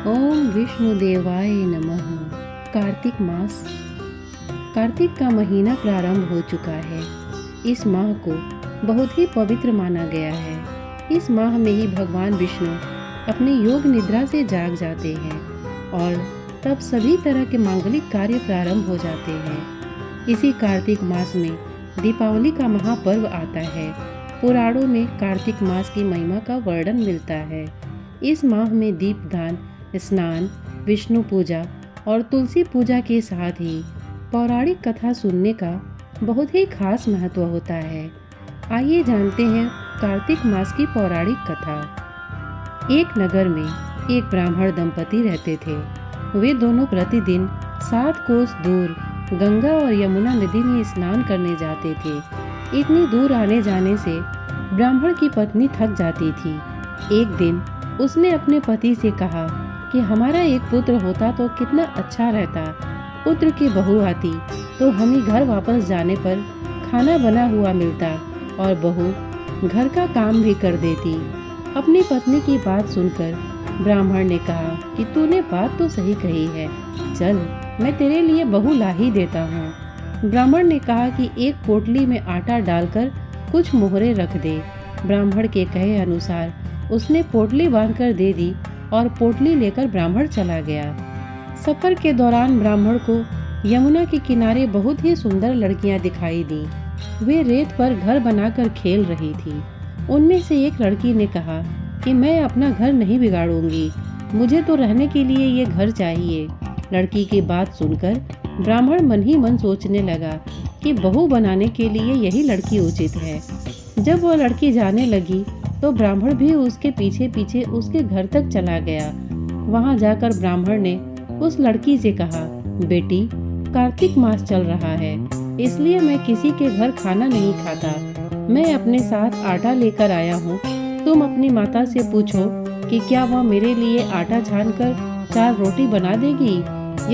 ओम विष्णुदेवाय नमः। कार्तिक मास। कार्तिक का महीना प्रारंभ हो चुका है। इस माह को बहुत ही पवित्र माना गया है। इस माह में ही भगवान विष्णु अपने योग निद्रा से जाग जाते हैं और तब सभी तरह के मांगलिक कार्य प्रारंभ हो जाते हैं। इसी कार्तिक मास में दीपावली का महापर्व आता है। पुराणों में कार्तिक मास की महिमा का वर्णन मिलता है। इस माह में दीपदान, स्नान, विष्णु पूजा और तुलसी पूजा के साथ ही पौराणिक कथा सुनने का बहुत ही खास महत्व होता है। आइए जानते हैं कार्तिक मास की पौराणिक कथा। एक नगर में एक ब्राह्मण दंपति रहते थे। वे दोनों प्रतिदिन 7 कोस दूर गंगा और यमुना नदी में स्नान करने जाते थे। इतनी दूर आने जाने से ब्राह्मण की पत्नी थक जाती थी। एक दिन उसने अपने पति से कहा कि हमारा एक पुत्र होता तो कितना अच्छा रहता। पुत्र की बहू आती तो हमें घर वापस जाने पर खाना बना हुआ मिलता और बहू घर का काम भी कर देती। अपनी पत्नी की बात सुनकर ब्राह्मण ने कहा कि तूने बात तो सही कही है, चल मैं तेरे लिए बहू ला ही देता हूँ। ब्राह्मण ने कहा कि एक पोटली में आटा डालकर कुछ मोहरे रख दे। ब्राह्मण के कहे अनुसार उसने पोटली बांधकर दे दी और पोटली लेकर ब्राह्मण चला गया। सफर के दौरान ब्राह्मण को यमुना के किनारे बहुत ही सुंदर लड़कियां दिखाई दी। वे रेत पर घर बनाकर खेल रही थी। उनमें से एक लड़की ने कहा कि मैं अपना घर नहीं बिगाड़ूंगी, मुझे तो रहने के लिए ये घर चाहिए। लड़की की बात सुनकर ब्राह्मण मन ही मन सोचने लगा कि बहू बनाने के लिए यही लड़की उचित है। जब वह लड़की जाने लगी तो ब्राह्मण भी उसके पीछे पीछे उसके घर तक चला गया। वहां जाकर ब्राह्मण ने उस लड़की से कहा, बेटी कार्तिक मास चल रहा है, इसलिए मैं किसी के घर खाना नहीं खाता। मैं अपने साथ आटा लेकर आया हूँ। तुम अपनी माता से पूछो कि क्या वह मेरे लिए आटा छानकर 4 रोटी बना देगी।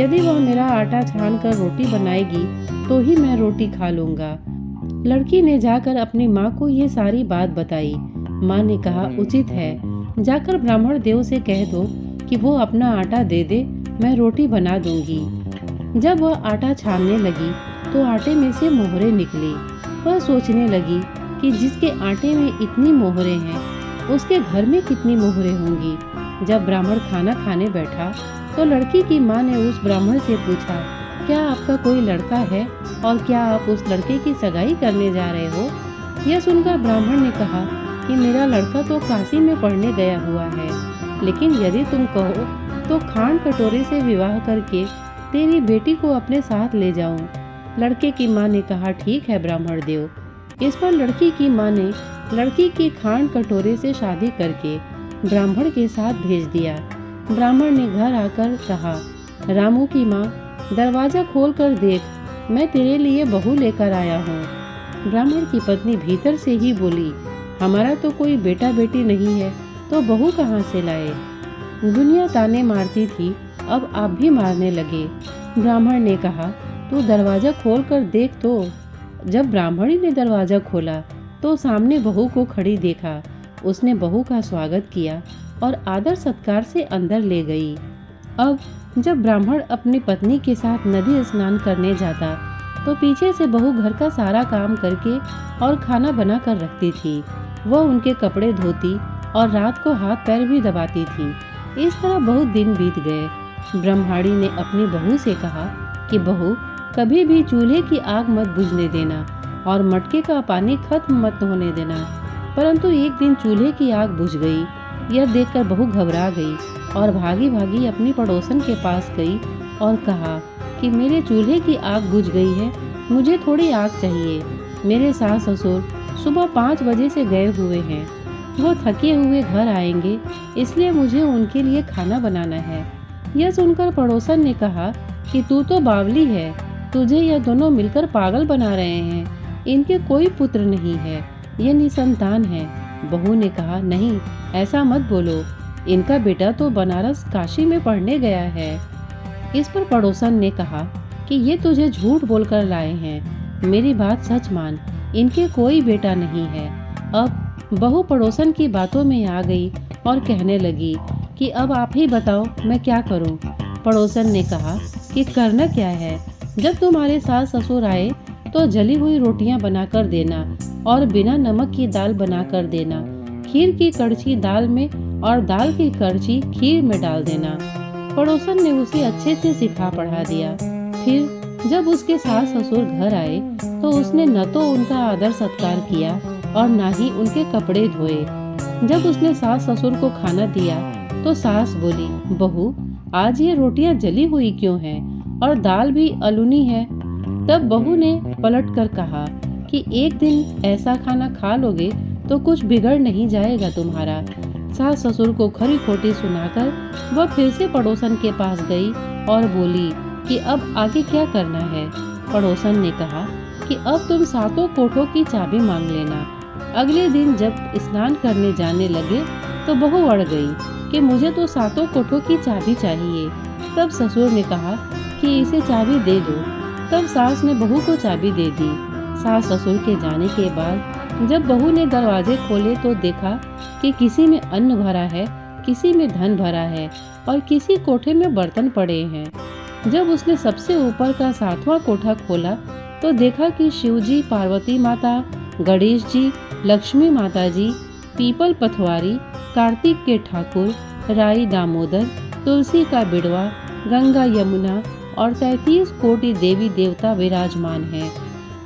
यदि वह मेरा आटा छानकर रोटी बनाएगी तो ही मैं रोटी खा लूँगा। लड़की ने जाकर अपनी माँ को ये सारी बात बताई। माँ ने कहा, उचित है, जाकर ब्राह्मण देव से कह दो कि वो अपना आटा दे दे, मैं रोटी बना दूंगी। जब वह आटा छानने लगी तो आटे में से मोहरे निकली। वह सोचने लगी कि जिसके आटे में इतनी मोहरे हैं उसके घर में कितनी मोहरे होंगी। जब ब्राह्मण खाना खाने बैठा तो लड़की की माँ ने उस ब्राह्मण से पूछा, क्या आपका कोई लड़का है और क्या आप उस लड़के की सगाई करने जा रहे हो। यह सुनकर ब्राह्मण ने कहा कि मेरा लड़का तो काशी में पढ़ने गया हुआ है, लेकिन यदि तुम कहो तो खांड कटोरे से विवाह करके तेरी बेटी को अपने साथ ले जाऊं। लड़के की माँ ने कहा, ठीक है ब्राह्मण देव। इस पर लड़की की माँ ने लड़की की खांड कटोरे से शादी करके ब्राह्मण के साथ भेज दिया। ब्राह्मण ने घर आकर कहा, रामू की माँ दरवाजा खोल कर देख, मैं तेरे लिए बहू लेकर आया हूँ। ब्राह्मण की पत्नी भीतर से ही बोली, हमारा तो कोई बेटा बेटी नहीं है तो बहू कहाँ से लाए। दुनिया ताने मारती थी, अब आप भी मारने लगे। ब्राह्मण ने कहा, तू दरवाजा खोल कर देख तो। जब ब्राह्मणी ने दरवाजा खोला तो सामने बहू को खड़ी देखा। उसने बहू का स्वागत किया और आदर सत्कार से अंदर ले गई। अब जब ब्राह्मण अपनी पत्नी के साथ नदी स्नान करने जाता तो पीछे से बहू घर का सारा काम करके और खाना बना कर रखती थी। वह उनके कपड़े धोती और रात को हाथ पैर भी दबाती थी। इस तरह बहुत दिन बीत गए। ब्रह्माणी ने अपनी बहू से कहा कि बहू, कभी भी चूल्हे की आग मत बुझने देना और मटके का पानी खत्म मत होने देना। परंतु एक दिन चूल्हे की आग बुझ गई। यह देखकर बहू घबरा गई और भागी भागी अपनी पड़ोसन के पास गई और कहा कि मेरे चूल्हे की आग बुझ गई है, मुझे थोड़ी आग चाहिए। मेरे सास ससुर सुबह 5 बजे से गए हुए हैं, वो थके हुए घर आएंगे, इसलिए मुझे उनके लिए खाना बनाना है। यह सुनकर पड़ोसन ने कहा कि तू तो बावली है, तुझे यह दोनों मिलकर पागल बना रहे हैं। इनके कोई पुत्र नहीं है, ये निसंतान है। बहू ने कहा, नहीं ऐसा मत बोलो, इनका बेटा तो बनारस काशी में पढ़ने गया है। इस पर पड़ोसन ने कहा कि ये तुझे झूठ बोलकर लाए हैं, मेरी बात सच मान, इनके कोई बेटा नहीं है। अब बहू पड़ोसन की बातों में आ गई और कहने लगी कि अब आप ही बताओ मैं क्या करूं। पड़ोसन ने कहा कि करना क्या है, जब तुम्हारे सास ससुर आए तो जली हुई रोटियां बनाकर देना और बिना नमक की दाल बनाकर देना। खीर की कड़छी दाल में और दाल की कड़छी खीर में डाल देना। पड़ोसन ने उसे अच्छे से सिखा पढ़ा दिया। फिर जब उसके सास ससुर घर आए तो उसने न तो उनका आदर सत्कार किया और न ही उनके कपड़े धोए। जब उसने सास ससुर को खाना दिया तो सास बोली, बहू आज ये रोटियां जली हुई क्यों हैं और दाल भी अलूनी है। तब बहू ने पलट कर कहा कि एक दिन ऐसा खाना खा लोगे तो कुछ बिगड़ नहीं जाएगा तुम्हारा। सास ससुर को खरी खोटी सुनाकर वह फिर से पड़ोसन के पास गई और बोली कि अब आगे क्या करना है। पड़ोसन ने कहा कि अब तुम सातों कोठों की चाबी मांग लेना। अगले दिन जब स्नान करने जाने लगे तो बहू अड़ गई कि मुझे तो सातों कोठों की चाबी चाहिए। तब ससुर ने कहा कि इसे चाबी दे दो। तब सास ने बहू को चाबी दे दी। सास ससुर के जाने के बाद जब बहू ने दरवाजे खोले तो देखा कि किसी में अन्न भरा है, किसी में धन भरा है और किसी कोठे में बर्तन पड़े हैं। जब उसने सबसे ऊपर का 7वां कोठा खोला तो देखा कि शिवजी, पार्वती माता, गणेश जी, लक्ष्मी माता जी, पीपल पथवारी, कार्तिक के ठाकुर, राई दामोदर, तुलसी का बिड़वा, गंगा यमुना और 33 कोटि देवी देवता विराजमान हैं।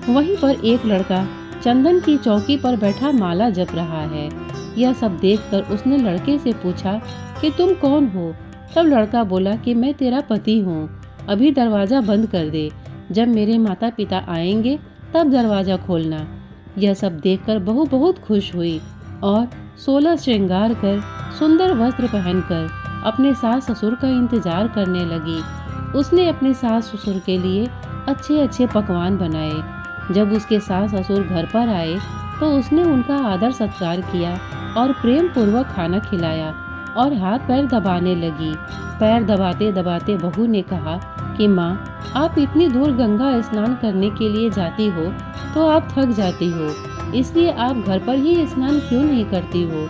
वहीं पर एक लड़का चंदन की चौकी पर बैठा माला जप रहा है। यह सब देखकर उसने लड़के से पूछा कि तुम कौन हो। तब लड़का बोला कि मैं तेरा पति हूँ, अभी दरवाजा बंद कर दे, जब मेरे माता पिता आएंगे तब दरवाजा खोलना। यह सब देखकर बहू बहुत खुश हुई और 16 श्रृंगार कर सुंदर वस्त्र पहनकर अपने सास ससुर का इंतजार करने लगी। उसने अपने सास ससुर के लिए अच्छे अच्छे पकवान बनाए। जब उसके सास ससुर घर पर आए तो उसने उनका आदर सत्कार किया और प्रेम पूर्वक खाना खिलाया और हाथ पैर दबाने लगी। पैर दबाते दबाते बहू ने कहा कि माँ, आप इतनी दूर गंगा स्नान करने के लिए जाती हो तो आप थक जाती हो, इसलिए आप घर पर ही स्नान क्यों नहीं करती हो।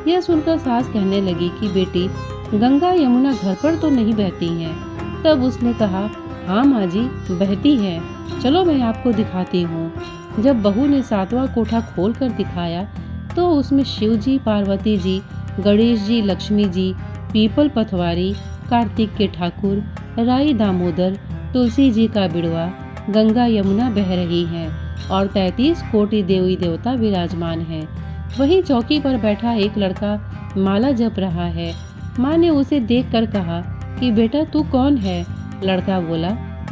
यह सुनकर सास कहने लगी कि बेटी, गंगा यमुना घर पर तो नहीं बहती हैं। तब उसने कहा, हाँ माँ जी, बहती है, चलो मैं आपको दिखाती हूँ। जब बहू ने 7वां कोठा खोलकर दिखाया तो उसमें शिव जी, पार्वती जी, गणेश जी, लक्ष्मी जी, पीपल पथवारी, कार्तिक के ठाकुर, राई दामोदर, तुलसी जी का बिड़वा, गंगा यमुना बह रही हैं और 33 कोटि देवी देवता विराजमान हैं। वहीं चौकी पर बैठा एक लड़का माला जप रहा है। माँ ने उसे देखकर कहा कि बेटा तू कौन है। लड़का बोला,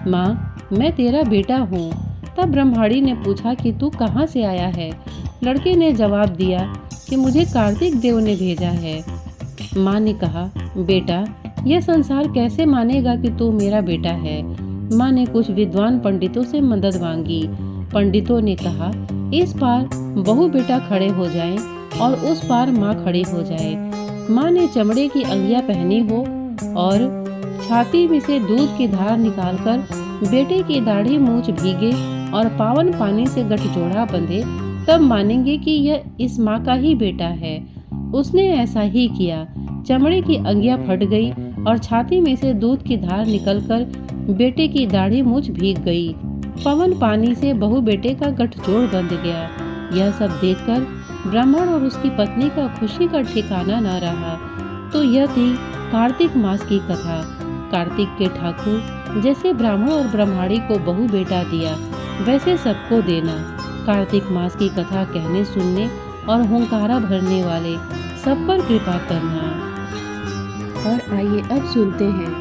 माँ, मैं तेरा बेटा हूँ। तब ब्रह्माणी ने पूछा कि तू कहाँ से आया है। लड़के ने जवाब दिया कि मुझे कार्तिक देव ने भेजा है। माँ ने कहा, बेटा, यह संसार कैसे मानेगा कि तू मेरा बेटा है। माँ ने कुछ विद्वान पंडितों से मदद मांगी। पंडितों ने कहा, इस पार बहू बेटा खड़े हो जाएं और उस पार माँ खड़ी हो जाए। माँ ने चमड़े की अंगियाँ पहनी हो और छाती में से दूध की धार निकालकर बेटे की दाढ़ी मूछ भीगे और पावन पानी से गठजोड़ा बंधे, तब मानेंगे कि यह इस माँ का ही बेटा है। उसने ऐसा ही किया। चमड़े की अंगियाँ फट गई और छाती में से दूध की धार निकलकर बेटे की दाढ़ी मूछ भीग गई। पवन पानी से बहू बेटे का गठजोड़ बंध गया। यह सब देखकर ब्राह्मण और उसकी पत्नी का खुशी का ठिकाना न रहा। तो यह थी कार्तिक मास की कथा। कार्तिक के ठाकुर जैसे ब्राह्मण और ब्रह्माणी को बहू बेटा दिया, वैसे सबको देना। कार्तिक मास की कथा कहने सुनने और हुंकारा भरने वाले सब पर कृपा करना। और आइए अब सुनते हैं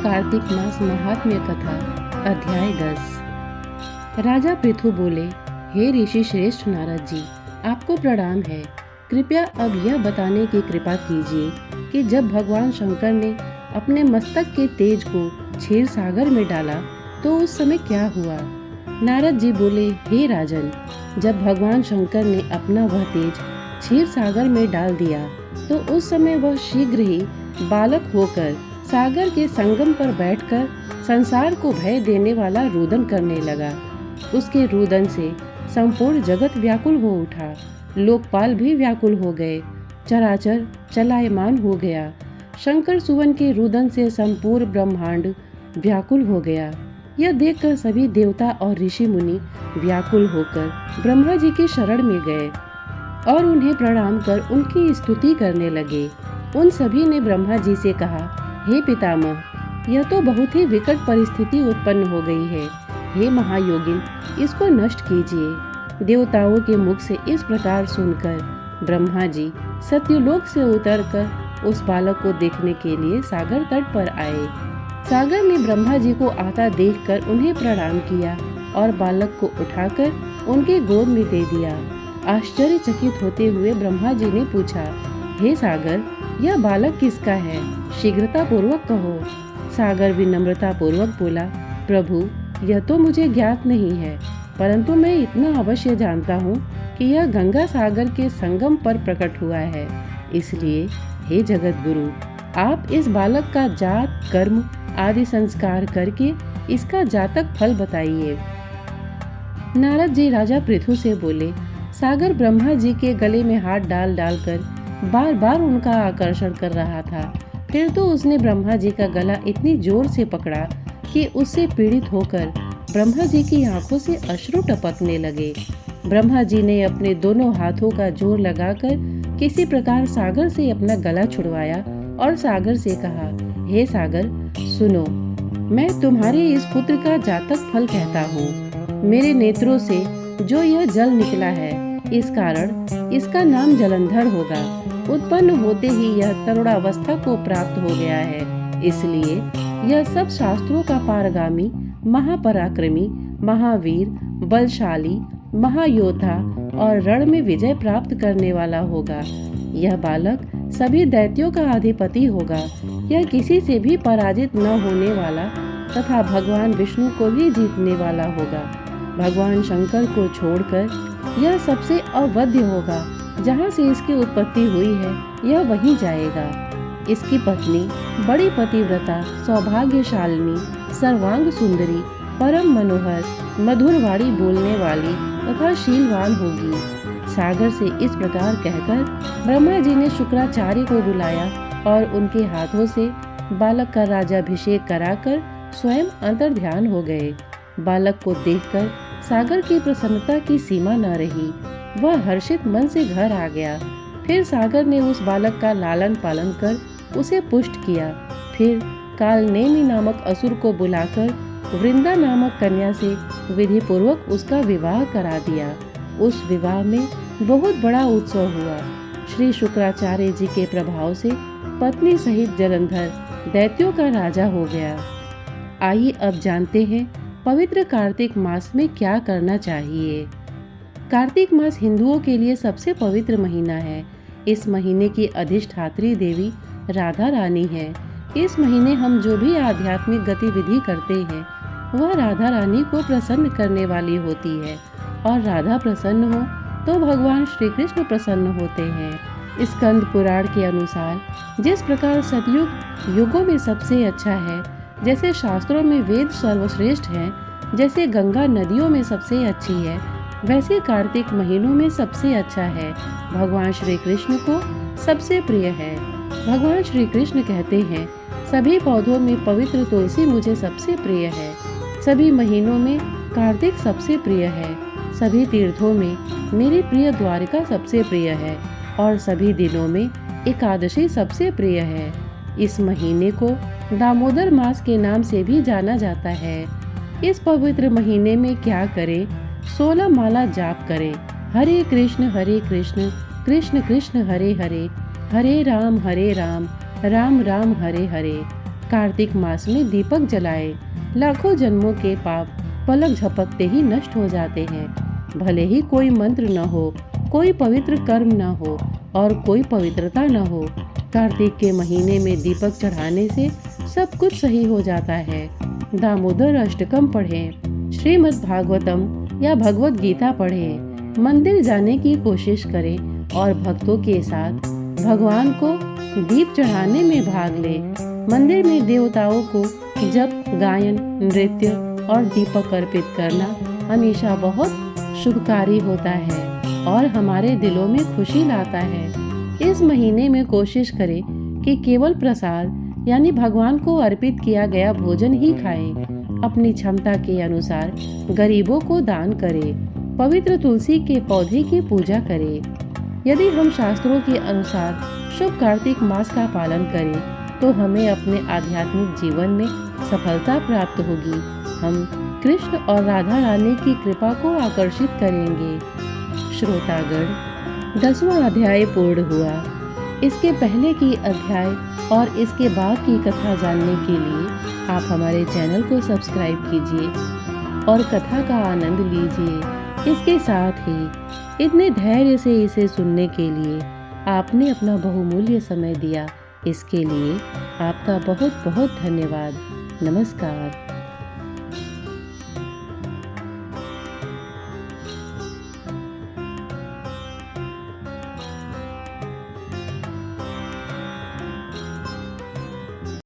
कार्तिक मास महात्म्य कथा, अध्याय 10। राजा पृथु बोले, हे ऋषि श्रेष्ठ नारद जी, आपको प्रणाम है। कृपया अब यह बताने की कृपा कीजिए कि जब भगवान शंकर ने अपने मस्तक के तेज को क्षीर सागर में डाला तो उस समय क्या हुआ। नारद जी बोले, हे राजन, जब भगवान शंकर ने अपना वह तेज क्षीर सागर में डाल दिया तो उस समय वह शीघ्र ही बालक होकर सागर के संगम पर बैठकर संसार को भय देने वाला रुदन करने लगा। उसके रुदन से संपूर्ण जगत व्याकुल हो उठा, लोकपाल भी व्याकुल हो गए, चराचर चलायमान हो गया। शंकर सुवन के रुदन से संपूर्ण ब्रह्मांड व्याकुल हो गया। यह देखकर सभी देवता और ऋषि मुनि व्याकुल होकर ब्रह्मा जी की शरण में गए और उन्हें प्रणाम कर उनकी स्तुति करने लगे। उन सभी ने ब्रह्मा जी से कहा, हे पितामह, यह तो बहुत ही विकट परिस्थिति उत्पन्न हो गई है। हे महायोगिन, इसको नष्ट कीजिए। देवताओं के मुख से इस प्रकार सुनकर ब्रह्मा जी सत्यलोक से उतरकर उस बालक को देखने के लिए सागर तट पर आए। सागर ने ब्रह्मा जी को आता देखकर उन्हें प्रणाम किया और बालक को उठाकर उनके गोद में दे दिया। आश्चर्यचकित होते हुए ब्रह्मा जी ने पूछा, हे सागर, यह बालक किसका है? शीघ्रता पूर्वक कहो। सागर विनम्रता पूर्वक बोला, प्रभु, यह तो मुझे ज्ञात नहीं है, परंतु मैं इतना अवश्य जानता हूँ कि यह गंगा सागर के संगम पर प्रकट हुआ है। इसलिए हे जगत गुरु, आप इस बालक का जात, कर्म आदि संस्कार करके इसका जातक फल बताइए। नारद जी राजा पृथु से बोले, सागर ब्रह्मा जी के गले में हाथ डाल डालकर बार बार उनका आकर्षण कर रहा था। फिर तो उसने ब्रह्मा जी का गला इतनी जोर से पकड़ा कि उससे पीड़ित होकर ब्रह्मा जी की आंखों से अश्रु टपकने लगे। ब्रह्मा जी ने अपने दोनों हाथों का जोर लगाकर किसी प्रकार सागर से अपना गला छुड़वाया और सागर से कहा, हे सागर, सुनो, मैं तुम्हारे इस पुत्र का जातक फल कहता हूँ। मेरे नेत्रों से जो यह जल निकला है, इस कारण इसका नाम जलंधर होगा। उत्पन्न होते ही यह तरुणावस्था को प्राप्त हो गया है, इसलिए यह सब शास्त्रों का पारगामी, महापराक्रमी, महावीर, बलशाली, महायोद्धा और रण में विजय प्राप्त करने वाला होगा। यह बालक सभी दैत्यों का अधिपति होगा। यह किसी से भी पराजित न होने वाला तथा भगवान विष्णु को भी जीतने वाला होगा। भगवान शंकर को छोड़कर यह सबसे अवध्य होगा। जहाँ से इसकी उत्पत्ति हुई है, यह वहीं जाएगा। इसकी पत्नी बड़ी पतिव्रता, सौभाग्यशालिनी, सर्वांग सुंदरी, परम मनोहर, मधुर वाणी बोलने वाली तथा शीलवान होगी। सागर से इस प्रकार कहकर ब्रह्मा जी ने शुक्राचार्य को बुलाया और उनके हाथों से बालक का राज्याभिषेक कराकर स्वयं अंतर्ध्यान हो गए। बालक को देखकर सागर की प्रसन्नता की सीमा न रही। वह हर्षित मन से घर आ गया। फिर सागर ने उस बालक का लालन पालन कर उसे पुष्ट किया। फिर कालनेमि नामक असुर को बुलाकर वृंदा नामक कन्या से विधि पूर्वक उसका विवाह करा दिया। उस विवाह में बहुत बड़ा उत्सव हुआ। श्री शुक्राचार्य जी के प्रभाव से पत्नी सहित जलंधर दैत्यों का राजा हो गया। आइए अब जानते हैं पवित्र कार्तिक मास में क्या करना चाहिए। कार्तिक मास हिंदुओं के लिए सबसे पवित्र महीना है। इस महीने की अधिष्ठात्री देवी राधा रानी है। इस महीने हम जो भी आध्यात्मिक गतिविधि करते हैं, वह राधा रानी को प्रसन्न करने वाली होती है, और राधा प्रसन्न हो तो भगवान श्री कृष्ण प्रसन्न होते हैं। स्कंद पुराण के अनुसार जिस प्रकार सतयुग युगों में सबसे अच्छा है, जैसे शास्त्रों में वेद सर्वश्रेष्ठ हैं, जैसे गंगा नदियों में सबसे अच्छी है, वैसे कार्तिक महीनों में सबसे अच्छा है। भगवान श्री कृष्ण को सबसे प्रिय है। भगवान श्री कृष्ण कहते हैं, सभी पौधों में पवित्र तुलसी मुझे सबसे प्रिय है। सभी महीनों में कार्तिक सबसे प्रिय है। सभी तीर्थों में मेरी प्रिय द्वारिका सबसे प्रिय है, और सभी दिनों में एकादशी सबसे प्रिय है। इस महीने को दामोदर मास के नाम से भी जाना जाता है। इस पवित्र महीने में क्या करें? 16 माला जाप करें। हरे कृष्ण कृष्ण कृष्ण हरे हरे, हरे राम राम राम हरे हरे। कार्तिक मास में दीपक जलाए। लाखों जन्मों के पाप पलक झपकते ही नष्ट हो जाते हैं। भले ही कोई मंत्र न हो, कोई पवित्र कर्म न हो और कोई पवित्रता न हो, कार्तिक के महीने में दीपक चढ़ाने से सब कुछ सही हो जाता है। दामोदर अष्टकम पढ़ें, श्रीमद् भागवतम या भगवत गीता पढ़ें, मंदिर जाने की कोशिश करें और भक्तों के साथ भगवान को दीप चढ़ाने में भाग लें। मंदिर में देवताओं को जप, गायन, नृत्य और दीपक अर्पित करना हमेशा बहुत शुभकारी होता है और हमारे दिलों में खुशी लाता है। इस महीने में कोशिश करें कि केवल प्रसाद यानी भगवान को अर्पित किया गया भोजन ही खाएं। अपनी क्षमता के अनुसार गरीबों को दान करें। पवित्र तुलसी के पौधे की पूजा करें। यदि हम शास्त्रों के अनुसार शुभ कार्तिक मास का पालन करें तो हमें अपने आध्यात्मिक जीवन में सफलता प्राप्त होगी। हम कृष्ण और राधा रानी की कृपा को आकर्षित करेंगे। श्रोतागण, 10वां अध्याय पूर्ण हुआ। इसके पहले की अध्याय और इसके बाद की कथा जानने के लिए आप हमारे चैनल को सब्सक्राइब कीजिए और कथा का आनंद लीजिए। इसके साथ ही इतने धैर्य से इसे सुनने के लिए आपने अपना बहुमूल्य समय दिया, इसके लिए आपका बहुत बहुत धन्यवाद। नमस्कार।